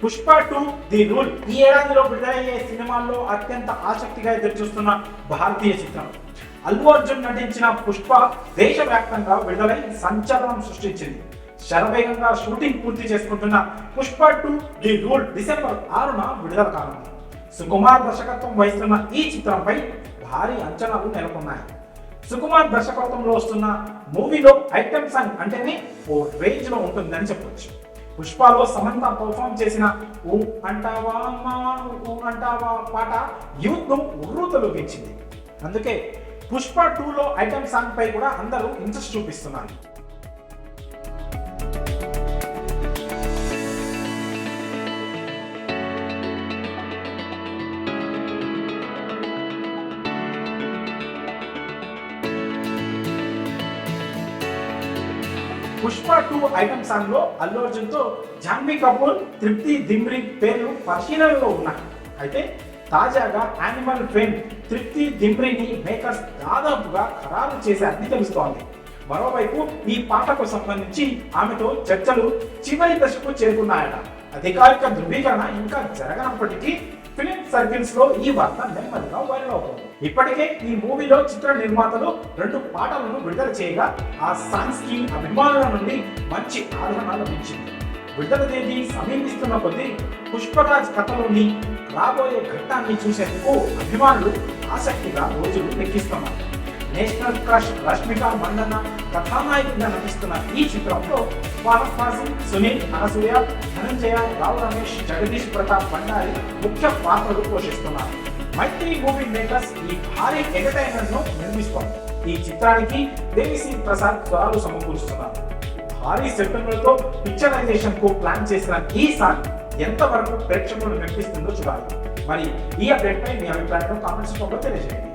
Pushpa 2 the rule ఈ ఏడాదిలో విడుదలయ్యే సినిమాల్లో అత్యంత ఆసక్తిగా ఎదురుచూస్తున్న భారతీయ చిత్రం. అల్లు అర్జున్ నటించిన పుష్ప దేశవ్యాప్తంగా విడుదలై సంచలనం సృష్టించింది. శరవేగంగా షూటింగ్ పూర్తి చేసుకుంటున్న పుష్ప 2 ది రూల్ డిసెంబర్ 6న విడుదల కానుంది. సుకుమార్ దర్శకత్వం వహిస్తున్న ఈ చిత్రంపై భారీ అంచనాలు నెలకొన్నాయి. సుకుమార్ దర్శకత్వంలో వస్తున్న మూవీలో ఐటమ్ సాంగ్ అంటేనే ఓ రేంజ్ లో ఉంటుందని చెప్పొచ్చు. పుష్పలో సమంత పర్ఫామ్ చేసిన ఊ అంటావా ఊ అంటావా పాట యూత్ ను ఉర్రూతలూగించింది. అందుకే పుష్ప 2లో ఐటమ్ సాంగ్ పై కూడా అందరూ ఇంట్రెస్ట్ చూపిస్తున్నారు. పుష్ప 2 ఐటమ్ సాంగ్ లో అల్లు అర్జున్ తో జాన్వీ కపూర్, తృప్తి దిమ్రి పేర్లు పరిశీలనలో ఉన్నాయి. అయితే తాజాగా యానిమల్ ఫేమ్ తృప్తి దిమ్రిని మేకర్స్ దాదాపుగా ఖరారు చేశారని తెలుస్తోంది. మరోవైపు ఈ పాటకు సంబంధించి ఆమెతో చర్చలు చివరి దశకు చేరుకున్నాయట. అధికారిక ధృవీకరణ ఇంకా జరగనప్పటికీ ఫిలిం సర్కిల్స్ లో ఈ వార్త నెమ్మదిగా వైరల్ అవుతుంది. ఇప్పటికే ఈ మూవీలో చిత్ర నిర్మాతలు 2 పాటలను విడుదల చేయగా ఆ సాంగ్స్ కి అభిమానుల నుండి మంచి ఆదరణ లభించింది. విడుదల తేదీ సమీపిస్తున్న కొద్దీ పుష్పరాజ్ కథలోని రాబోయే ఘట్టాన్ని చూసేందుకు అభిమానులు ఆసక్తిగా రోజులు లెక్కిస్తున్నారు. నేషనల్ క్రష్ రష్మిక మందన్న కథానాయకుడిగా నటిస్తున్న ఈ చిత్రంలో ఫహద్ ఫాసిల్, సునీల్, అనసూయ, ధనంజయ, రావు రమేష్, జగదీష్ ప్రతాప్ భండారి ముఖ్య పాత్రలు పోషిస్తున్నారు. మైత్రి మూవీ మేకర్స్ ఈ భారీ ఎంటర్టైనర్ ను నిర్మిస్తోంది. ఈ చిత్రానికి దేవిశ్రీ ప్రసాద్ స్వరాలు సమకూరుస్తున్నారు. భారీ సెట్లతో పిక్చరైజేషన్ కు ప్లాన్ చేసిన ఈ సాంగ్ ఎంతవరకు ప్రేక్షకులను మెప్పిస్తుందో చూడాలి. మరి ఈ అప్డేట్ పై మీ అభిప్రాయాలను కామెంట్స్ రూపంలో తెలియజేయండి.